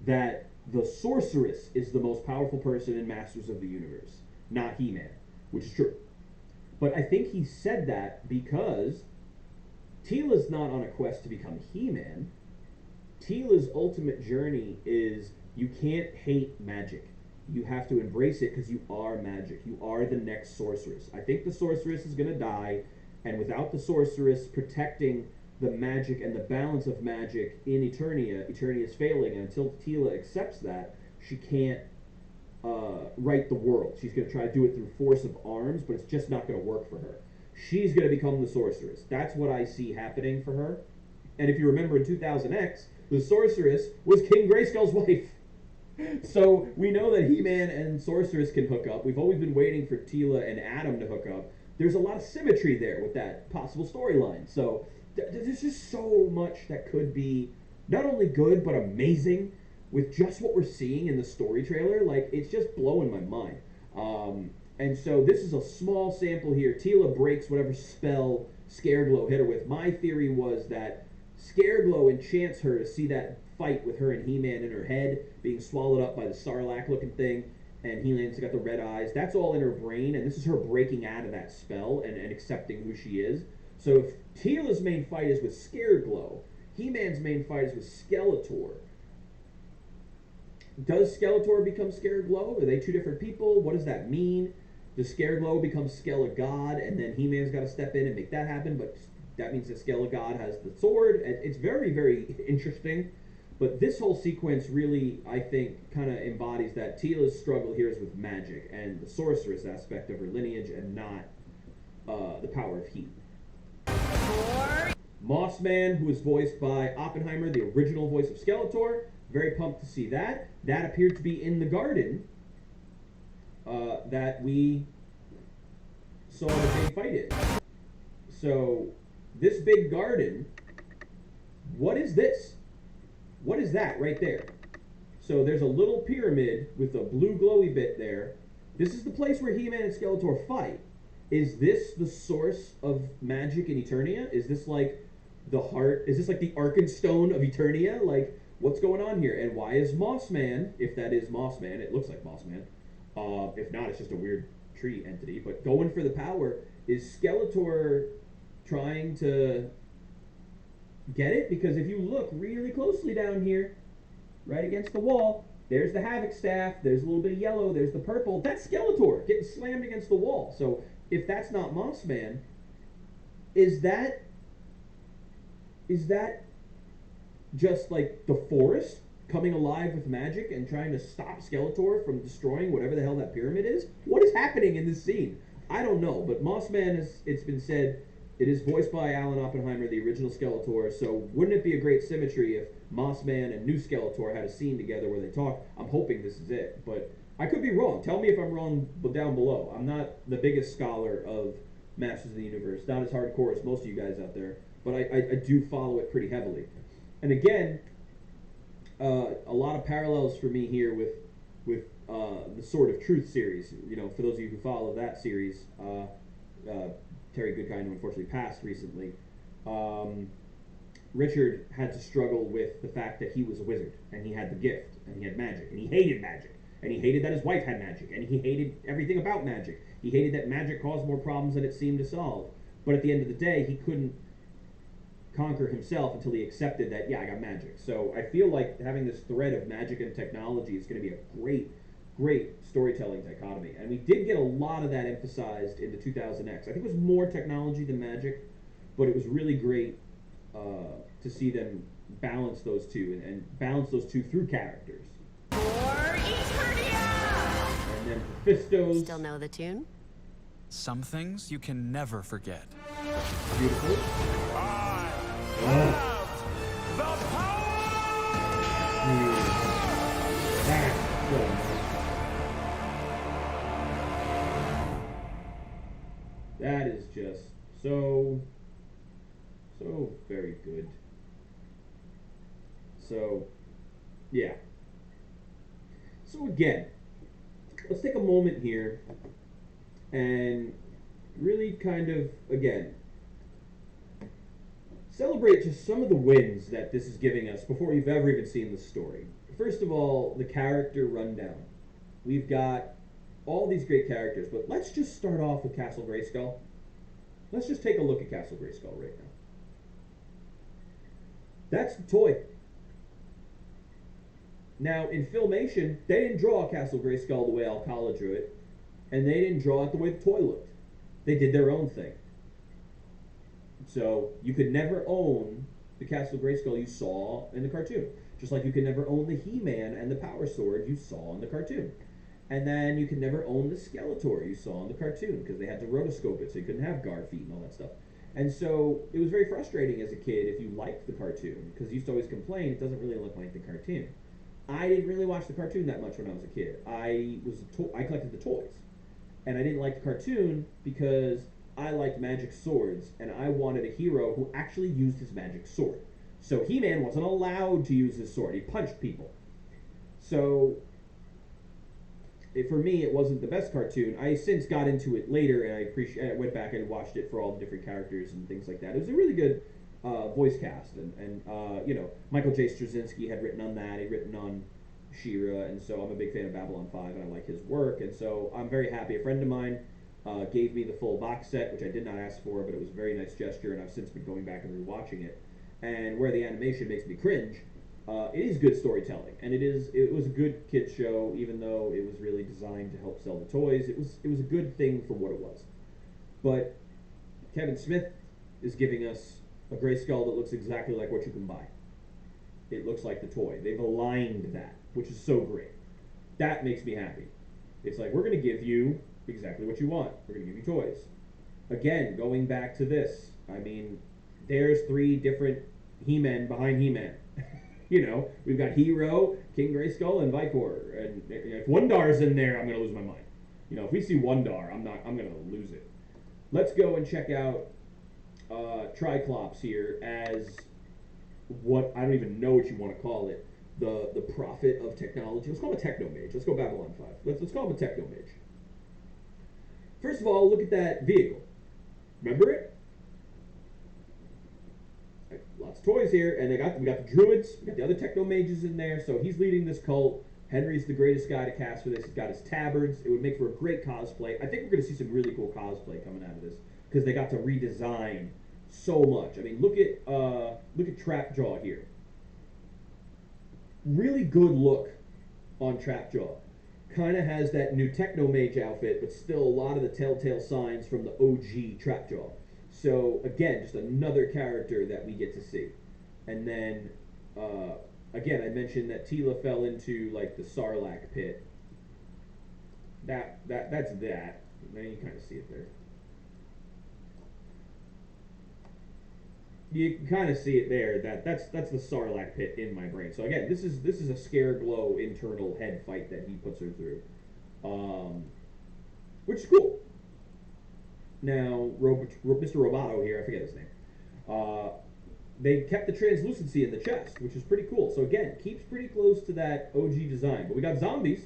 that the Sorceress is the most powerful person in Masters of the Universe, not He-Man, which is true. But I think he said that because Tila's not on a quest to become He-Man. Tila's ultimate journey is you can't hate magic. You have to embrace it because you are magic. You are the next sorceress. I think the sorceress is going to die, and without the sorceress protecting the magic and the balance of magic in Eternia, Eternia is failing, and until Tila accepts that, she can't right the world. She's going to try to do it through force of arms, but it's just not going to work for her. She's going to become the sorceress. That's what I see happening for her. And if you remember in 2000X, the sorceress was King Greyskull's wife. So we know that He-Man and Sorceress can hook up. We've always been waiting for Tila and Adam to hook up. There's a lot of symmetry there with that possible storyline. So there's just so much that could be not only good, but amazing with just what we're seeing in the story trailer. Like, it's just blowing my mind. And so this is a small sample here. Tila breaks whatever spell Scareglow hit her with. My theory was that Scareglow enchants her to see that fight with her and He-Man in her head being swallowed up by the Sarlacc-looking thing, and He-Man's got the red eyes. That's all in her brain, and this is her breaking out of that spell and accepting who she is. So if Tila's main fight is with Scareglow, He-Man's main fight is with Skeletor. Does Skeletor become Scareglow? Are they two different people? What does that mean? Does Scareglow become Skelegod, and then He-Man's got to step in and make that happen, but that means that Skelegod has the sword? It's very, very interesting. But this whole sequence really, I think, kind of embodies that Tila's struggle here is with magic and the sorceress aspect of her lineage, and not the power of heat. Mossman, who is voiced by Oppenheimer, the original voice of Skeletor. Very pumped to see that. That appeared to be in the garden that we saw the big fight in. So, this big garden, what is this? What is that right there? So there's a little pyramid with a blue glowy bit there. This is the place where He-Man and Skeletor fight. Is this the source of magic in Eternia? Is this like the heart? Is this like the Arkenstone of Eternia? Like, what's going on here? And why is Mossman, if that is Mossman, it looks like Mossman. If not, it's just a weird tree entity. But going for the power, is Skeletor trying to get it? Because if you look really closely down here, right against the wall, there's the Havoc staff, there's a little bit of yellow, there's the purple. That's Skeletor getting slammed against the wall. So if that's not Mossman, is that just like the forest coming alive with magic and trying to stop Skeletor from destroying whatever the hell that pyramid is? What is happening in this scene? I don't know, but Mossman is, it's been said, it is voiced by Alan Oppenheimer, the original Skeletor, so wouldn't it be a great symmetry if Mossman and new Skeletor had a scene together where they talk? I'm hoping this is it, but I could be wrong. Tell me if I'm wrong down below. I'm not the biggest scholar of Masters of the Universe, not as hardcore as most of you guys out there, but I do follow it pretty heavily. And again, a lot of parallels for me here with the Sword of Truth series. You know, for those of you who follow that series, Terry Goodkind, who unfortunately passed recently, Richard had to struggle with the fact that he was a wizard, and he had the gift, and he had magic, and he hated magic, and he hated that his wife had magic, and he hated everything about magic. He hated that magic caused more problems than it seemed to solve. But at the end of the day, he couldn't conquer himself until he accepted that, yeah, I got magic. So I feel like having this thread of magic and technology is going to be a great storytelling dichotomy. And we did get a lot of that emphasized in the 2000X. I think it was more technology than magic, but it was really great to see them balance those two and balance those two through characters. For Eternia! And then Mephisto's... Still know the tune? Some things you can never forget. Beautiful. I have the power! That's so nice. That is just so very good. So, yeah. So again, let's take a moment here and really kind of, again, celebrate just some of the wins that this is giving us before you've ever even seen the story. First of all, the character rundown. We've got all these great characters, but let's just start off with Castle Greyskull. Let's just take a look at Castle Greyskull right now. That's the toy. Now, in Filmation, they didn't draw Castle Greyskull the way Alcala drew it, and they didn't draw it the way the toy looked. They did their own thing. So, you could never own the Castle Greyskull you saw in the cartoon. Just like you could never own the He-Man and the Power Sword you saw in the cartoon. And then you could never own the Skeletor you saw in the cartoon, because they had to rotoscope it, so you couldn't have guard feet and all that stuff. And so, it was very frustrating as a kid if you liked the cartoon, because you used to always complain, it doesn't really look like the cartoon. I didn't really watch the cartoon that much when I was a kid. I collected the toys. And I didn't like the cartoon because I liked magic swords, and I wanted a hero who actually used his magic sword. So He-Man wasn't allowed to use his sword. He punched people. So for me, it wasn't the best cartoon. I since got into it later, and I went back and watched it for all the different characters and things like that. It was a really good voice cast, and you know, Michael J. Straczynski had written on that. He'd written on She-Ra, and so I'm a big fan of Babylon 5, and I like his work, and so I'm very happy. A friend of mine gave me the full box set, which I did not ask for, but it was a very nice gesture, and I've since been going back and rewatching it. And where the animation makes me cringe, it is good storytelling, and it was a good kids show, even though it was really designed to help sell the toys. It was a good thing for what it was. But Kevin Smith is giving us a Greyskull that looks exactly like what you can buy. It looks like the toy. They've aligned that, which is so great. That makes me happy. It's like, we're going to give you exactly what you want. We're going to give you toys. Again, going back to this, I mean, there's 3 different He-Men behind He-Man. You know, we've got Hero, King Greyskull, and Vicor. And if Wundar's in there, I'm going to lose my mind. You know, if we see Wundar, I'm going to lose it. Let's go and check out Triclops here as what, I don't even know what you want to call it, the prophet of technology. Let's call him a techno-mage. Let's go Babylon 5. Let's call him a techno-mage. First of all, look at that vehicle. Remember it? Lots of toys here, and we got the druids, we got the other techno-mages in there, so he's leading this cult. Henry's the greatest guy to cast for this. He's got his tabards. It would make for a great cosplay. I think we're going to see some really cool cosplay coming out of this, because they got to redesign so much. I mean, look at Trapjaw here. Really good look on Trapjaw. Kind of has that new Techno-Mage outfit, but still a lot of the telltale signs from the OG Trapjaw. So, again, just another character that we get to see. And then, again, I mentioned that Tila fell into, like, the Sarlacc pit. That's that. Now you kind of see it there. You can kind of see it there. That's the Sarlacc pit in my brain. So again, this is a Scareglow internal head fight that he puts her through, which is cool. Now, Mr. Roboto here, I forget his name. They kept the translucency in the chest, which is pretty cool. So again, keeps pretty close to that OG design. But we got zombies.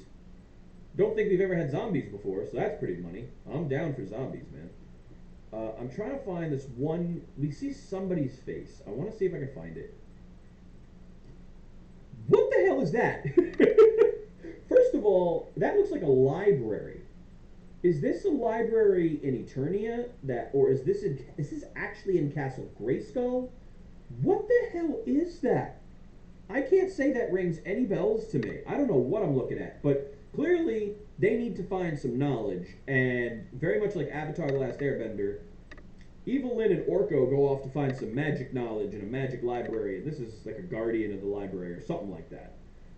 Don't think we've ever had zombies before, so that's pretty money. I'm down for zombies, man. I'm trying to find this one. We see somebody's face. I want to see if I can find it. What the hell is that? First of all, that looks like a library. Is this a library in Eternia or is this actually in Castle Greyskull? What the hell is that? I can't say that rings any bells to me. I don't know what I'm looking at, but clearly they need to find some knowledge, and very much like Avatar: The Last Airbender, Evelyn and Orko go off to find some magic knowledge in a magic library. This is like a guardian of the library or something like that.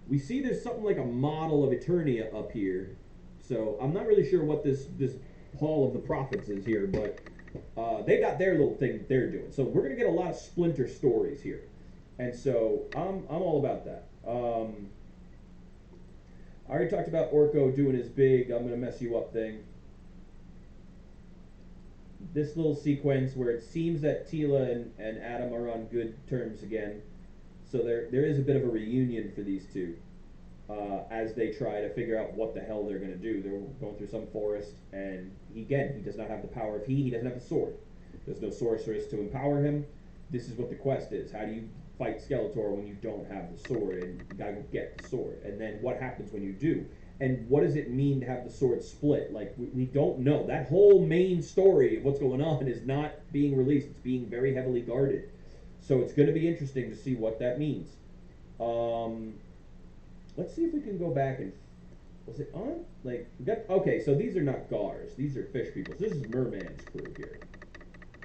We see there's something like a model of Eternia up here, so I'm not really sure what this Hall of the Prophets is here, but they got their little thing that they're doing. So we're going to get a lot of Splinter stories here, and so I'm all about that. I already talked about Orko doing his big I'm going to mess you up thing. This little sequence where it seems that Tila and Adam are on good terms again. So there is a bit of a reunion for these two as they try to figure out what the hell they're going to do. They're going through some forest, and he does not have the power of he doesn't have a sword. There's no sorceress to empower him. This is what the quest is. How do you fight Skeletor when you don't have the sword, and you gotta go get the sword? And then what happens when you do? And what does it mean to have the sword split? Like, we don't know. That whole main story of what's going on is not being released. It's being very heavily guarded. So it's going to be interesting to see what that means. Let's see if we can go back and was it on? Like, we got, okay, so these are not Gars. These are fish people. So this is Merman's crew here.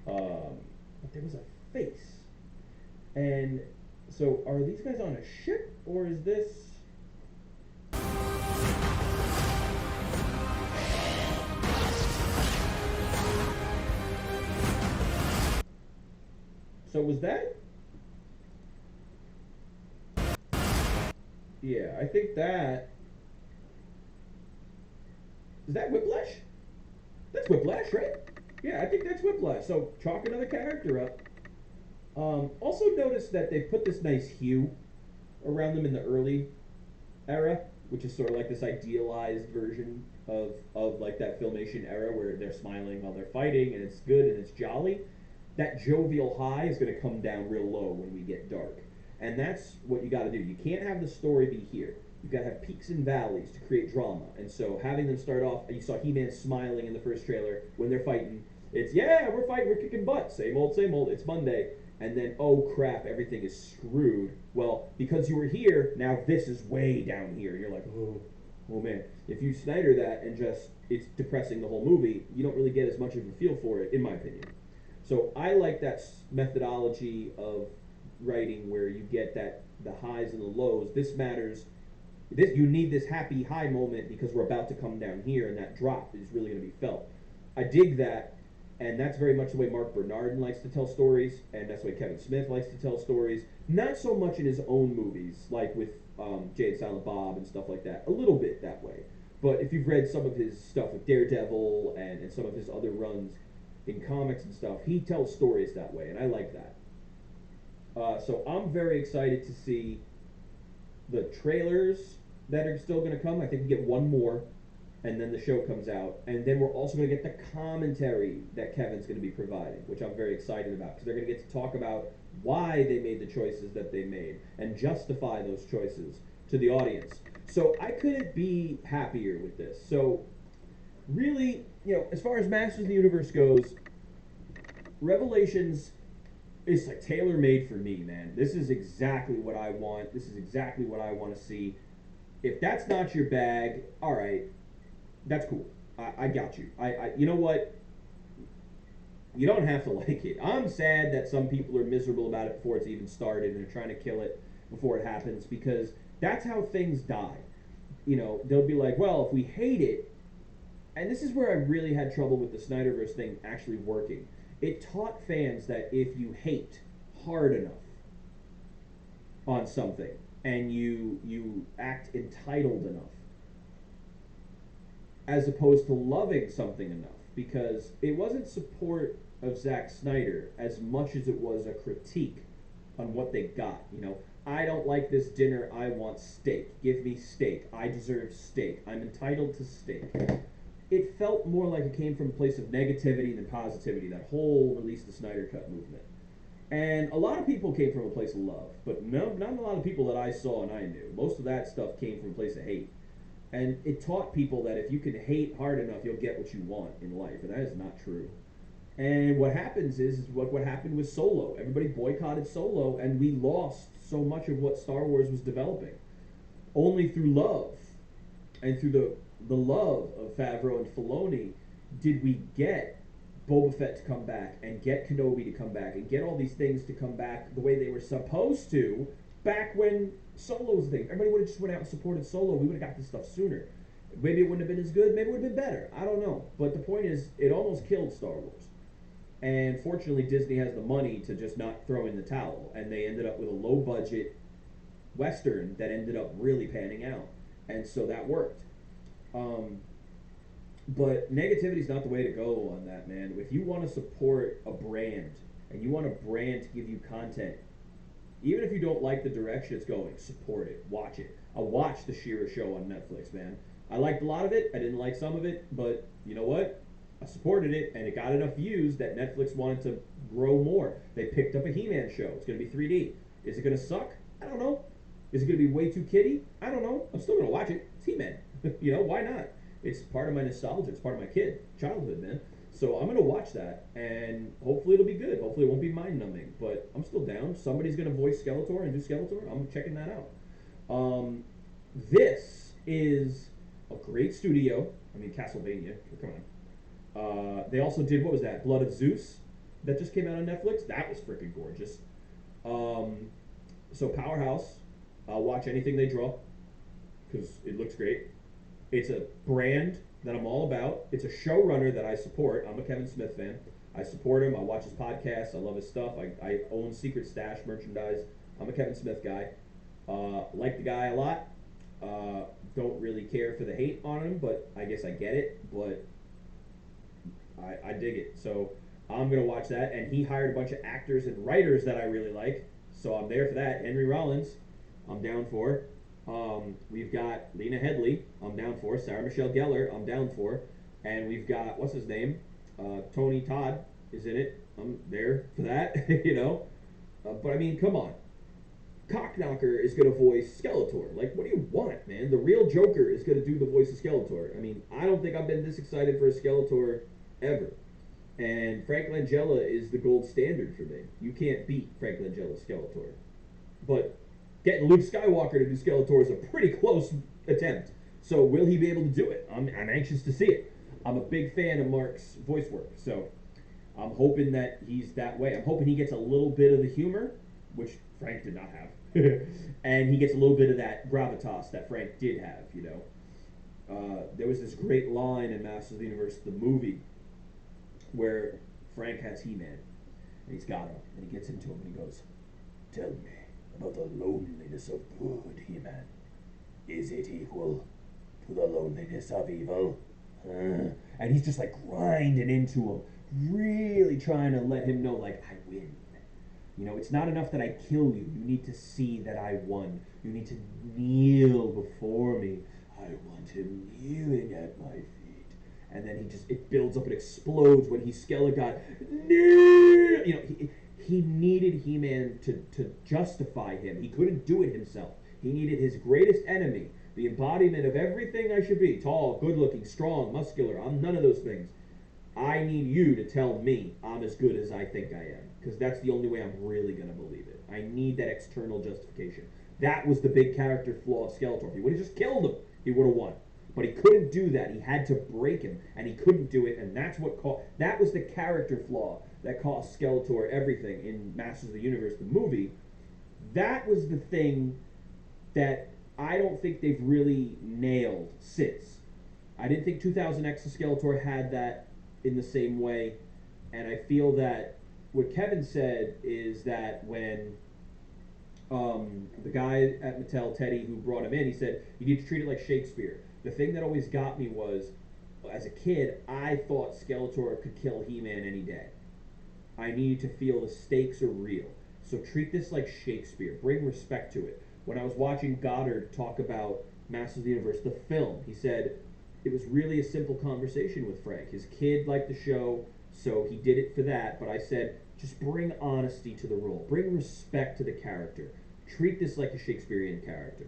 But there was a face. And so are these guys on a ship, or is this... So was that... Yeah, I think that... Is that Whiplash? That's Whiplash, right? Yeah, I think that's Whiplash. So chalk another character up. Also notice that they put this nice hue around them in the early era, which is sort of like this idealized version of like that Filmation era where they're smiling while they're fighting and it's good and it's jolly. That jovial high is going to come down real low when we get dark. And that's what you got to do. You can't have the story be here. You've got to have peaks and valleys to create drama. And so having them start off, you saw He-Man smiling in the first trailer when they're fighting. It's, yeah, we're fighting, we're kicking butt. Same old, it's Monday. And then, oh crap, everything is screwed. Well, because you were here, now this is way down here. You're like, oh man. If you Snyder that and just, it's depressing the whole movie, you don't really get as much of a feel for it, in my opinion. So I like that methodology of writing where you get that the highs and the lows. This matters. You need this happy high moment because we're about to come down here, and that drop is really going to be felt. I dig that, and that's very much the way Mark Bernardin likes to tell stories, and that's the way Kevin Smith likes to tell stories. Not so much in his own movies, like with Jay and Silent Bob and stuff like that. A little bit that way. But if you've read some of his stuff with Daredevil and some of his other runs in comics and stuff, he tells stories that way, and I like that. So I'm very excited to see the trailers that are still going to come. I think we get one more, and then the show comes out. And then we're also going to get the commentary that Kevin's going to be providing, which I'm very excited about, because they're going to get to talk about why they made the choices that they made and justify those choices to the audience. So I couldn't be happier with this. So really, as far as Masters of the Universe goes, Revelations is like tailor-made for me, man. This is exactly what I want. This is exactly what I want to see. If that's not your bag, all right, that's cool. I got you. You know what? You don't have to like it. I'm sad that some people are miserable about it before it's even started and they're trying to kill it before it happens, because that's how things die. They'll be like, well, if we hate it, and this is where I really had trouble with the Snyderverse thing actually working. It taught fans that if you hate hard enough on something and you act entitled enough, as opposed to loving something enough, because it wasn't support of Zack Snyder as much as it was a critique on what they got. I don't like this dinner, I want steak. Give me steak. I deserve steak. I'm entitled to steak. It felt more like it came from a place of negativity than positivity, that whole release the Snyder Cut movement. And a lot of people came from a place of love, but not a lot of people that I saw and I knew. Most of that stuff came from a place of hate. And it taught people that if you can hate hard enough, you'll get what you want in life, and that is not true. And what happens is what happened with Solo. Everybody boycotted Solo, and we lost so much of what Star Wars was developing. Only through love, and through the love of Favreau and Filoni, did we get Boba Fett to come back, and get Kenobi to come back, and get all these things to come back the way they were supposed to, back when Solo was the thing. Everybody would have just went out and supported Solo. We would have got this stuff sooner. Maybe it wouldn't have been as good. Maybe it would have been better. I don't know. But the point is, it almost killed Star Wars. And fortunately, Disney has the money to just not throw in the towel. And they ended up with a low-budget Western that ended up really panning out. And so that worked. But negativity is not the way to go on that, man. If you want to support a brand, and you want a brand to give you content, even if you don't like the direction it's going, support it. Watch it. I watched the She-Ra show on Netflix, man. I liked a lot of it. I didn't like some of it. But you know what? I supported it, and it got enough views that Netflix wanted to grow more. They picked up a He-Man show. It's going to be 3D. Is it going to suck? I don't know. Is it going to be way too kiddie? I don't know. I'm still going to watch it. It's He-Man. Why not? It's part of my nostalgia. It's part of my childhood, man. So I'm gonna watch that, and hopefully it'll be good. Hopefully it won't be mind-numbing, but I'm still down. Somebody's gonna voice Skeletor and do Skeletor. I'm checking that out. This is a great studio. I mean, Castlevania. Come on. They also did, what was that? Blood of Zeus that just came out on Netflix. That was freaking gorgeous. So Powerhouse. I'll watch anything they draw because it looks great. It's a brand that I'm all about. It's a showrunner that I support. I'm a Kevin Smith fan. I support him. I watch his podcasts. I love his stuff. I own Secret Stash merchandise. I'm a Kevin Smith guy. Like the guy a lot. Don't really care for the hate on him, but I guess I get it. But I dig it. So I'm going to watch that. And he hired a bunch of actors and writers that I really like. So I'm there for that. Henry Rollins, I'm down for. We've got Lena Headey, I'm down for. Sarah Michelle Gellar, I'm down for. And we've got, what's his name? Tony Todd is in it. I'm there for that, you know. But I mean, come on. Cockknocker is going to voice Skeletor. Like, what do you want, man? The real Joker is going to do the voice of Skeletor. I mean, I don't think I've been this excited for a Skeletor ever. And Frank Langella is the gold standard for me. You can't beat Frank Langella's Skeletor. But getting Luke Skywalker to do Skeletor is a pretty close attempt. So will he be able to do it? I'm anxious to see it. I'm a big fan of Mark's voice work. So I'm hoping that he's that way. I'm hoping he gets a little bit of the humor, which Frank did not have. And he gets a little bit of that gravitas that Frank did have, you know. There was this great line in Masters of the Universe, the movie, where Frank has He-Man, and he's got him, and he gets into him, and he goes, "Tell me about the loneliness of good, He-Man. Is it equal to the loneliness of evil?" And he's just like grinding into him, really trying to let him know, like, I win. You know, it's not enough that I kill you. You need to see that I won. You need to kneel before me. I want him kneeling at my feet. And then it builds up and explodes when he's Skelegod. You know, he needed He-Man to justify him. He couldn't do it himself. He needed his greatest enemy, the embodiment of everything I should be. Tall, good-looking, strong, muscular. I'm none of those things. I need you to tell me I'm as good as I think I am, because that's the only way I'm really going to believe it. I need that external justification. That was the big character flaw of Skeletor. If he would have just killed him, he would have won. But he couldn't do that. He had to break him, and he couldn't do it, and that was the character flaw that cost Skeletor everything in Masters of the Universe, the movie. That was the thing that I don't think they've really nailed since. I didn't think 2000X of Skeletor had that in the same way, and I feel that what Kevin said is that when the guy at Mattel, Teddy, who brought him in, he said, you need to treat it like Shakespeare. The thing that always got me was, as a kid, I thought Skeletor could kill He-Man any day. I needed to feel the stakes are real. So treat this like Shakespeare. Bring respect to it. When I was watching Goddard talk about Masters of the Universe, the film, he said, it was really a simple conversation with Frank. His kid liked the show, so he did it for that. But I said, just bring honesty to the role. Bring respect to the character. Treat this like a Shakespearean character.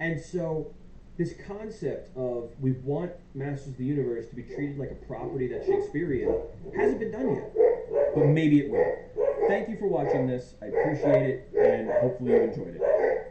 And so this concept of we want Masters of the Universe to be treated like a property that's Shakespearean hasn't been done yet. But maybe it will. Thank you for watching this. I appreciate it, and hopefully you enjoyed it.